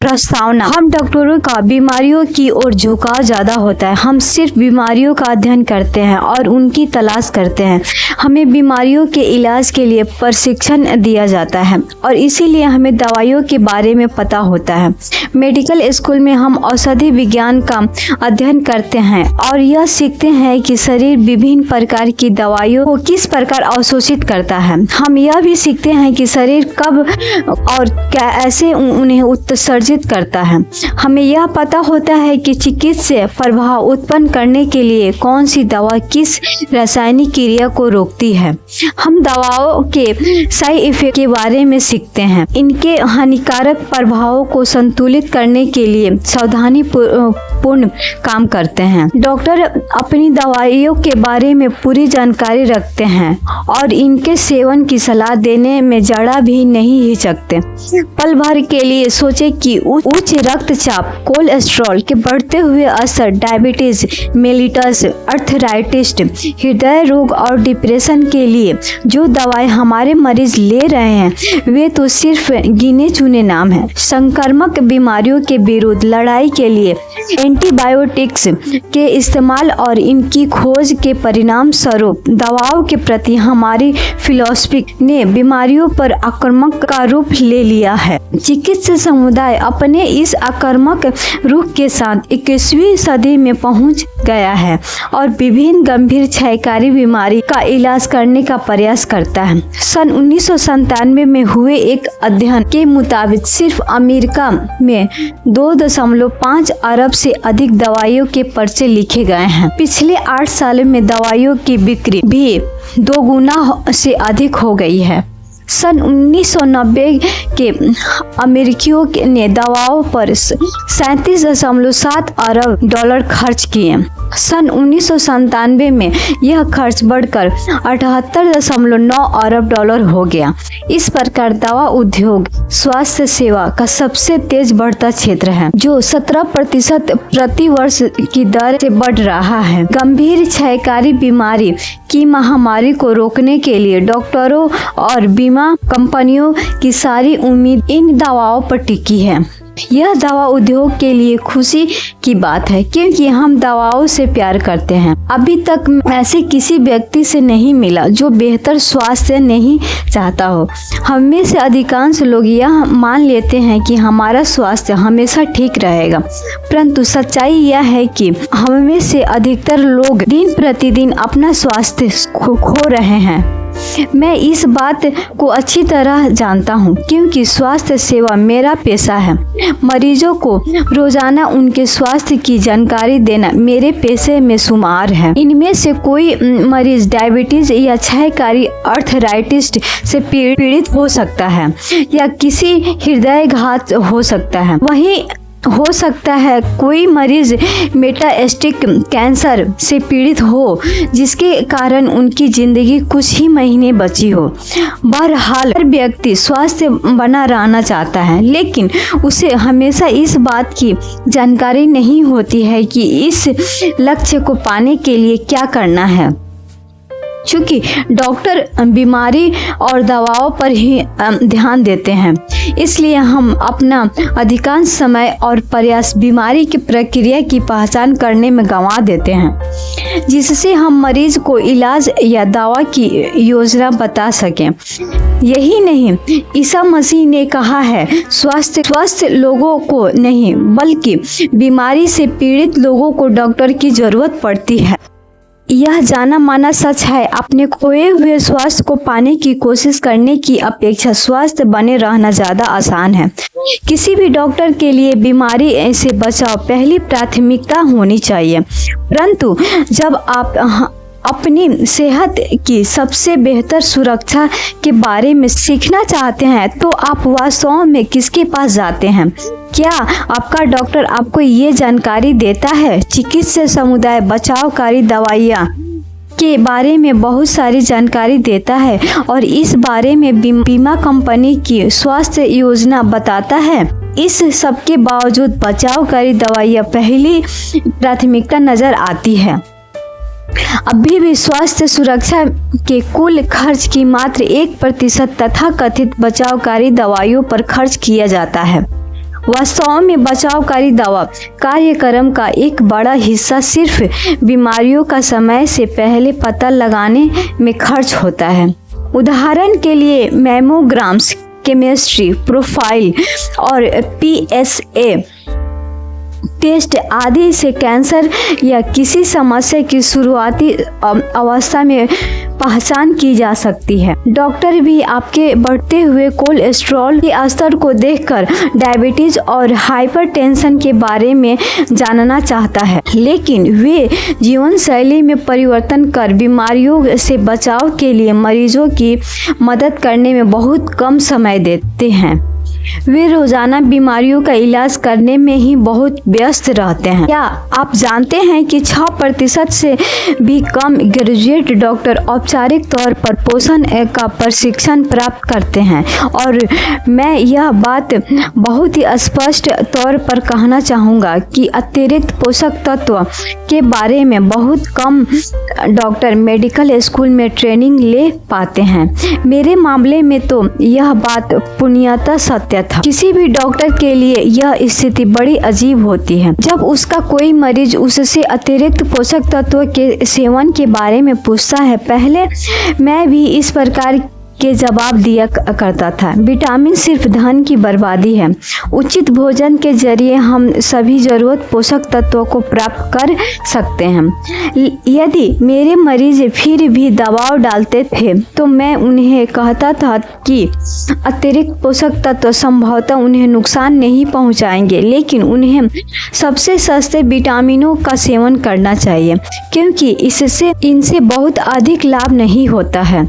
प्रस्तावना। हम डॉक्टरों का बीमारियों की ओर झुकाव ज़्यादा होता है। हम सिर्फ बीमारियों का अध्ययन करते हैं और उनकी तलाश करते हैं। हमें बीमारियों के इलाज के लिए प्रशिक्षण दिया जाता है और इसीलिए हमें दवाइयों के बारे में पता होता है। मेडिकल स्कूल में हम औषधि विज्ञान का अध्ययन करते हैं और यह सीखते हैं कि शरीर विभिन्न प्रकार की दवाइयों को किस प्रकार अवशोषित करता है। हम यह भी सीखते हैं कि शरीर कब और कैसे उन्हें उत्सर्जित करता है। हमें यह पता होता है कि चिकित्सीय प्रभाव उत्पन्न करने के लिए कौन सी दवा किस रासायनिक क्रिया को रोकती है। हम दवाओं के साइड इफेक्ट के बारे में सीखते हैं। इनके हानिकारक प्रभावों को संतुलित करने के लिए सावधानी पूर्ण काम करते हैं। डॉक्टर अपनी दवाइयों के बारे में पूरी जानकारी रखते हैं और इनके सेवन की सलाह देने में जरा भी नहीं हिचकते। पल भर के लिए सोचे कि उच्च रक्तचाप, कोलेस्ट्रॉल के बढ़ते हुए असर, डायबिटीज मेलिटस, अर्थराइटिस, हृदय रोग और डिप्रेशन के लिए जो दवाएं हमारे मरीज ले रहे हैं वे तो सिर्फ गिने चुने नाम हैं। संक्रामक बीमारियों के विरुद्ध लड़ाई के लिए एंटीबायोटिक्स के इस्तेमाल और इनकी खोज के परिणाम स्वरूप दवाओं के प्रति हमारी फिलॉसफी ने बीमारियों पर आक्रामक का रूप ले लिया है। चिकित्सा समुदाय अपने इस आक्रामक रुख के साथ 21वीं सदी में पहुंच गया है और विभिन्न गंभीर क्षयकारी बीमारी का इलाज करने का प्रयास करता है। सन 1997 में हुए एक अध्ययन के मुताबिक सिर्फ अमेरिका में 2.5 अरब से अधिक दवाइयों के पर्चे लिखे गए हैं। पिछले 8 सालों में दवाइयों की बिक्री भी 2 गुना से अधिक हो गई है। सन 1990 के अमेरिकियों ने दवाओं पर 37.7 अरब डॉलर खर्च किए। सन 1997 में यह खर्च बढ़कर 78.9 अरब डॉलर हो गया। इस प्रकार दवा उद्योग स्वास्थ्य सेवा का सबसे तेज बढ़ता क्षेत्र है, जो 17% प्रति वर्ष की दर से बढ़ रहा है। गंभीर क्षयकारी बीमारी की महामारी को रोकने के लिए डॉक्टरों और बीमा कंपनियों की सारी उम्मीद इन दवाओं पर टिकी है। यह दवा उद्योग के लिए खुशी की बात है क्योंकि हम दवाओं से प्यार करते हैं। अभी तक ऐसे किसी व्यक्ति से नहीं मिला जो बेहतर स्वास्थ्य नहीं चाहता हो। हम में से अधिकांश लोग यह मान लेते हैं कि हमारा स्वास्थ्य हमेशा ठीक रहेगा, परंतु सच्चाई यह है कि हम में से अधिकतर लोग दिन प्रतिदिन अपना स्वास्थ्य खो रहे हैं। मैं इस बात को अच्छी तरह जानता हूँ क्योंकि स्वास्थ्य सेवा मेरा पेशा है। मरीजों को रोजाना उनके स्वास्थ्य की जानकारी देना मेरे पेशे में शुमार है। इनमें से कोई मरीज डायबिटीज या क्षयकारी अर्थराइटिस से पीड़ित हो सकता है या किसी हृदयाघात हो सकता है। वहीं हो सकता है कोई मरीज मेटास्टिक कैंसर से पीड़ित हो जिसके कारण उनकी जिंदगी कुछ ही महीने बची हो। बहरहाल हर व्यक्ति स्वास्थ्य बना रहना चाहता है, लेकिन उसे हमेशा इस बात की जानकारी नहीं होती है कि इस लक्ष्य को पाने के लिए क्या करना है। चूँकि डॉक्टर बीमारी और दवाओं पर ही ध्यान देते हैं, इसलिए हम अपना अधिकांश समय और प्रयास बीमारी की प्रक्रिया की पहचान करने में गंवा देते हैं, जिससे हम मरीज को इलाज या दवा की योजना बता सकें। यही नहीं, ईसा मसीह ने कहा है, स्वस्थ लोगों को नहीं बल्कि बीमारी से पीड़ित लोगों को डॉक्टर की जरूरत पड़ती है। यह जाना माना सच है। अपने खोए हुए स्वास्थ्य को पाने की कोशिश करने की अपेक्षा स्वस्थ बने रहना ज्यादा आसान है। किसी भी डॉक्टर के लिए बीमारी से बचाव पहली प्राथमिकता होनी चाहिए, परंतु जब आप अपनी सेहत की सबसे बेहतर सुरक्षा के बारे में सीखना चाहते हैं तो आप वास्तव में किसके पास जाते हैं? क्या आपका डॉक्टर आपको ये जानकारी देता है? चिकित्सा समुदाय बचावकारी दवाइयाँ के बारे में बहुत सारी जानकारी देता है और इस बारे में बीमा कंपनी की स्वास्थ्य योजना बताता है। इस सब के बावजूद बचावकारी दवाइयाँ पहली प्राथमिकता नजर आती है। अभी भी स्वास्थ्य सुरक्षा के कुल खर्च की मात्र 1% तथाकथित बचावकारी दवाइयों पर खर्च किया जाता है। वास्तव में बचावकारी दवा कार्यक्रम का एक बड़ा हिस्सा सिर्फ बीमारियों का समय से पहले पता लगाने में खर्च होता है। उदाहरण के लिए मैमोग्राम्स, केमिस्ट्री प्रोफाइल और PSA टेस्ट आदि से कैंसर या किसी समस्या की शुरुआती अवस्था में पहचान की जा सकती है। डॉक्टर भी आपके बढ़ते हुए कोलेस्ट्रॉल के स्तर को देखकर डायबिटीज और हाइपरटेंशन के बारे में जानना चाहता है, लेकिन वे जीवन शैली में परिवर्तन कर बीमारियों से बचाव के लिए मरीजों की मदद करने में बहुत कम समय देते हैं। वे रोजाना बीमारियों का इलाज करने में ही बहुत व्यस्त रहते हैं। क्या आप जानते हैं कि 6% से भी कम ग्रेजुएट डॉक्टर औपचारिक तौर पर पोषण का प्रशिक्षण प्राप्त करते हैं? और मैं यह बात बहुत ही स्पष्ट तौर पर कहना चाहूँगा कि अतिरिक्त पोषक तत्व के बारे में बहुत कम डॉक्टर मेडिकल स्कूल में ट्रेनिंग ले पाते हैं। मेरे मामले में तो यह बात पूर्णतः सत्य था। किसी भी डॉक्टर के लिए यह स्थिति बड़ी अजीब होती है जब उसका कोई मरीज उससे अतिरिक्त पोषक तत्व के सेवन के बारे में पूछता है। पहले मैं भी इस प्रकार के जवाब दिया करता था, विटामिन सिर्फ धन की बर्बादी है। उचित भोजन के जरिए हम सभी जरूरत पोषक तत्वों को प्राप्त कर सकते हैं। यदि मेरे मरीज फिर भी दबाव डालते थे तो मैं उन्हें कहता था कि अतिरिक्त पोषक तत्व संभवतः उन्हें नुकसान नहीं पहुंचाएंगे, लेकिन उन्हें सबसे सस्ते विटामिनों का सेवन करना चाहिए क्योंकि इनसे बहुत अधिक लाभ नहीं होता है।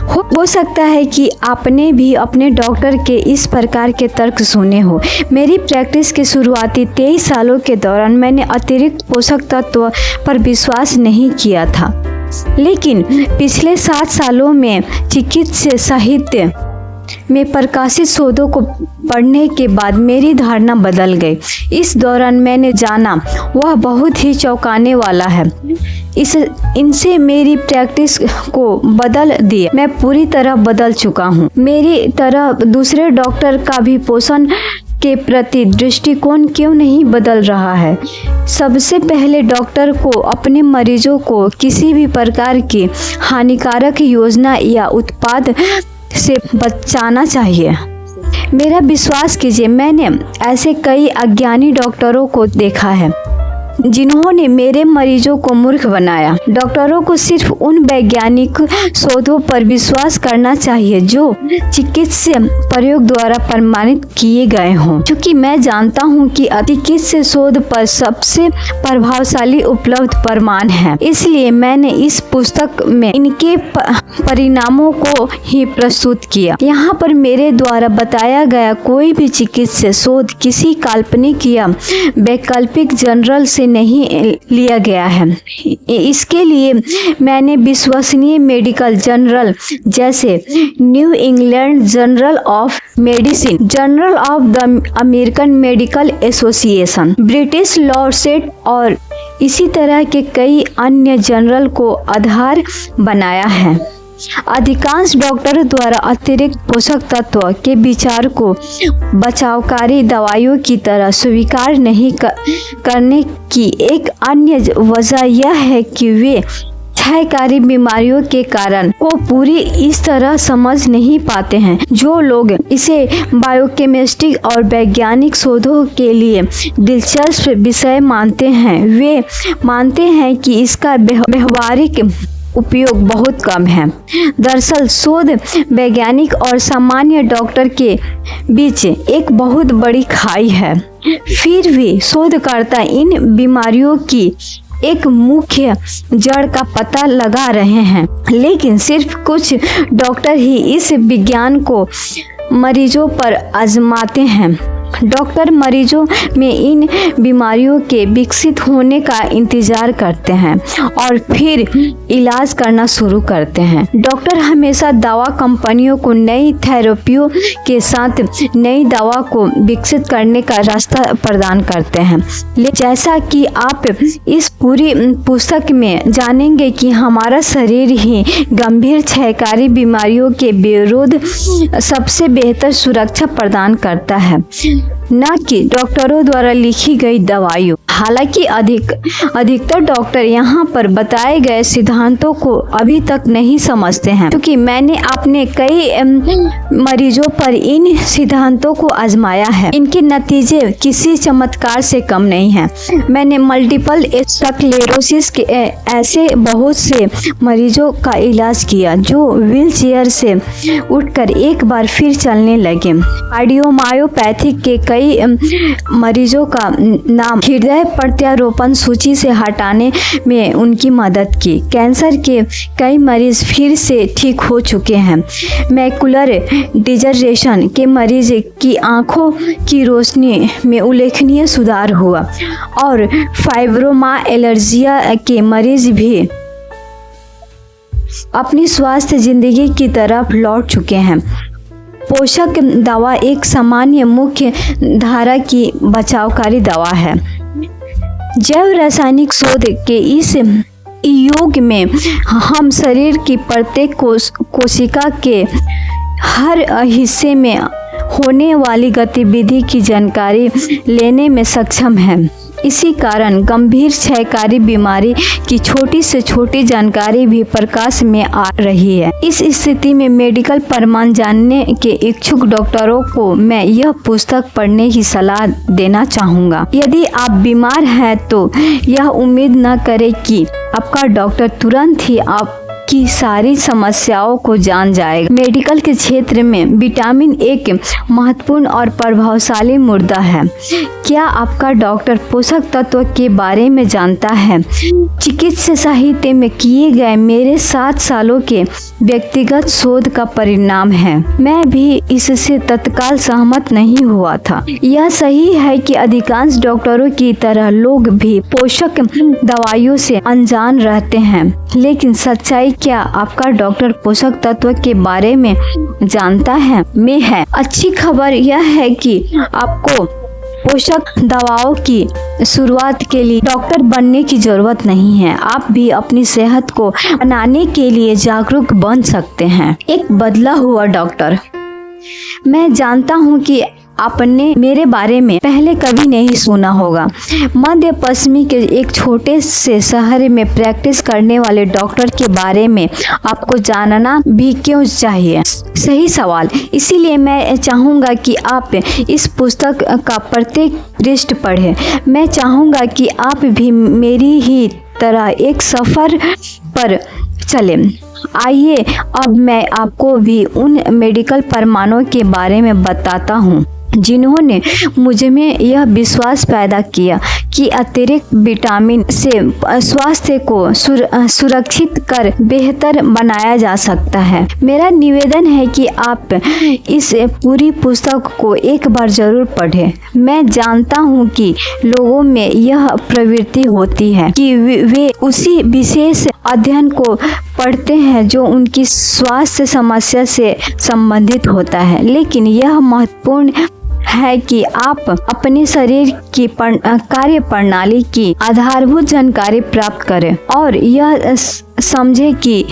हो सकता है कि आपने भी अपने डॉक्टर के इस प्रकार के तर्क सुने हो। मेरी प्रैक्टिस के शुरुआती 23 सालों के दौरान मैंने अतिरिक्त पोषक तत्व पर विश्वास नहीं किया था, लेकिन पिछले 7 सालों में चिकित्सा साहित्य में प्रकाशित शोधों को पढ़ने के बाद मेरी धारणा बदल गई। इस दौरान मैंने जाना वह बहुत ही चौंकाने वाला है। इनसे मेरी प्रैक्टिस को बदल दिया। मैं पूरी तरह बदल चुका हूँ। मेरी तरह दूसरे डॉक्टर का भी पोषण के प्रति दृष्टिकोण क्यों नहीं बदल रहा है? सबसे पहले डॉक्टर को अपने मरीजों को किसी भी प्रकार की हानिकारक योजना या उत्पाद से बचाना चाहिए। मेरा विश्वास कीजिए, मैंने ऐसे कई अज्ञानी डॉक्टरों को देखा है जिन्होंने मेरे मरीजों को मूर्ख बनाया। डॉक्टरों को सिर्फ उन वैज्ञानिक शोधों पर विश्वास करना चाहिए जो चिकित्सा प्रयोग द्वारा प्रमाणित किए गए हों। क्योंकि मैं जानता हूं कि चिकित्सा शोध पर सबसे प्रभावशाली उपलब्ध प्रमाण है, इसलिए मैंने इस पुस्तक में इनके परिणामों को ही प्रस्तुत किया। यहाँ पर मेरे द्वारा बताया गया कोई भी चिकित्सा शोध किसी काल्पनिक या वैकल्पिक जर्नल से नहीं लिया गया है। इसके लिए मैंने विश्वसनीय मेडिकल जर्नल जैसे New England Journal of Medicine, Journal of the American Medical Association, British Lancet और इसी तरह के कई अन्य जर्नल को आधार बनाया है। अधिकांश डॉक्टरों द्वारा अतिरिक्त पोषक तत्व के विचार को बचावकारी दवाइयों की तरह स्वीकार नहीं करने की एक अन्य वजह यह है कि वे क्षयकारी बीमारियों के कारण को पूरी इस तरह समझ नहीं पाते हैं। जो लोग इसे बायोकेमिस्ट्री और वैज्ञानिक शोधों के लिए दिलचस्प विषय मानते हैं, वे मानते हैं कि इसका व्यवहारिक उपयोग बहुत कम है। दरअसल शोध वैज्ञानिक और सामान्य डॉक्टर के बीच एक बहुत बड़ी खाई है। फिर भी शोधकर्ता इन बीमारियों की एक मुख्य जड़ का पता लगा रहे हैं, लेकिन सिर्फ कुछ डॉक्टर ही इस विज्ञान को मरीजों पर आजमाते हैं। डॉक्टर मरीजों में इन बीमारियों के विकसित होने का इंतजार करते हैं और फिर इलाज करना शुरू करते हैं। डॉक्टर हमेशा दवा कंपनियों को नई थेरेपियों के साथ नई दवा को विकसित करने का रास्ता प्रदान करते हैं। जैसा कि आप इस पूरी पुस्तक में जानेंगे कि हमारा शरीर ही गंभीर क्षयकारी बीमारियों के विरुद्ध सबसे बेहतर सुरक्षा प्रदान करता है। न कि डॉक्टरों द्वारा लिखी गई दवाइयों। हालांकि अधिकतर डॉक्टर यहाँ पर बताए गए सिद्धांतों को अभी तक नहीं समझते हैं, क्योंकि मैंने अपने कई मरीजों पर इन सिद्धांतों को आजमाया है। इनके नतीजे किसी चमत्कार से कम नहीं हैं। मैंने मल्टीपल स्क्लेरोसिस के ऐसे बहुत से मरीजों का इलाज किया जो व्हीलचेयर से उठकर एक बार फिर चलने लगे। कार्डियोमायोपैथी के कई मरीजों का नाम हृदय प्रत्यारोपण सूची से हटाने में उनकी मदद की। कैंसर के कई मरीज फिर से ठीक हो चुके हैं। मैकुलर डिजनरेशन के मरीज की आंखों की रोशनी में उल्लेखनीय सुधार हुआ और फाइब्रोमाइल्जिया के मरीज भी अपनी स्वास्थ्य जिंदगी की तरफ लौट चुके हैं। पोषक दवा एक सामान्य मुख्य धारा की बचावकारी दवा है। जैव रासायनिक शोध के इस युग में हम शरीर की प्रत्येक कोशिका के हर हिस्से में होने वाली गतिविधि की जानकारी लेने में सक्षम हैं। इसी कारण गंभीर क्षयकारी बीमारी की छोटी से छोटी जानकारी भी प्रकाश में आ रही है। इस स्थिति में मेडिकल प्रमाण जानने के इच्छुक डॉक्टरों को मैं यह पुस्तक पढ़ने की सलाह देना चाहूँगा। यदि आप बीमार हैं तो यह उम्मीद न करें कि आपका डॉक्टर तुरंत ही आपकी सारी समस्याओं को जान जाएगा। मेडिकल के क्षेत्र में विटामिन एक महत्वपूर्ण और प्रभावशाली मुद्दा है। क्या आपका डॉक्टर पोषक तत्व के बारे में जानता है? चिकित्सा साहित्य में किए गए मेरे 7 सालों के व्यक्तिगत शोध का परिणाम है। मैं भी इससे तत्काल सहमत नहीं हुआ था। यह सही है कि अधिकांश डॉक्टरों की तरह लोग भी पोषक दवाइयों से अनजान रहते हैं, लेकिन सच्चाई क्या आपका डॉक्टर पोषक तत्व के बारे में जानता है? में है। अच्छी खबर यह है कि आपको पोषक दवाओं की शुरुआत के लिए डॉक्टर बनने की जरूरत नहीं है। आप भी अपनी सेहत को बनाने के लिए जागरूक बन सकते हैं। एक बदला हुआ डॉक्टर। मैं जानता हूँ कि आपने मेरे बारे में पहले कभी नहीं सुना होगा। मध्य पश्चिमी के एक छोटे से शहर में प्रैक्टिस करने वाले डॉक्टर के बारे में आपको जानना भी क्यों चाहिए? सही सवाल। इसीलिए मैं चाहूँगा कि आप इस पुस्तक का प्रत्येक पृष्ठ पढ़ें। मैं चाहूँगा कि आप भी मेरी ही तरह एक सफ़र पर चलें। आइए अब मैं आपको भी उन मेडिकल प्रमाणों के बारे में बताता हूँ जिन्होंने मुझ में यह विश्वास पैदा किया कि अतिरिक्त विटामिन से स्वास्थ्य को सुरक्षित कर बेहतर बनाया जा सकता है। मेरा निवेदन है कि आप इस पूरी पुस्तक को एक बार जरूर पढ़ें। मैं जानता हूँ कि लोगों में यह प्रवृत्ति होती है कि वे उसी विशेष अध्ययन को पढ़ते हैं जो उनकी स्वास्थ्य समस्या से संबंधित होता है, लेकिन यह महत्वपूर्ण है कि आप अपने शरीर की कार्य प्रणाली की आधारभूत जानकारी प्राप्त करें और यह समझें कि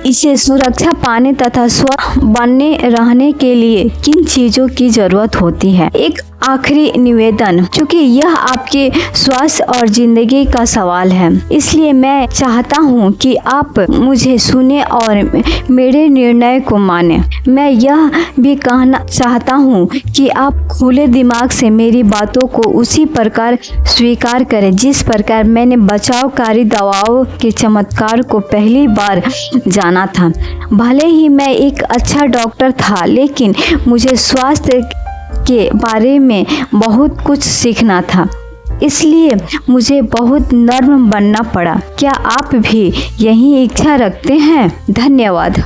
इसे सुरक्षा पाने तथा स्वस्थ बने रहने के लिए किन चीजों की जरूरत होती है। एक आखिरी निवेदन, क्योंकि यह आपके स्वास्थ्य और जिंदगी का सवाल है, इसलिए मैं चाहता हूं कि आप मुझे सुने और मेरे निर्णय को माने। मैं यह भी कहना चाहता हूं कि आप खुले दिमाग से मेरी बातों को उसी प्रकार स्वीकार करें जिस प्रकार मैंने बचावकारी दवाओं के चमत्कार को पहली बार जाना था। भले ही मैं एक अच्छा डॉक्टर था, लेकिन मुझे स्वास्थ्य के बारे में बहुत कुछ सीखना था, इसलिए मुझे बहुत नर्म बनना पड़ा। क्या आप भी यही इच्छा रखते हैं? धन्यवाद।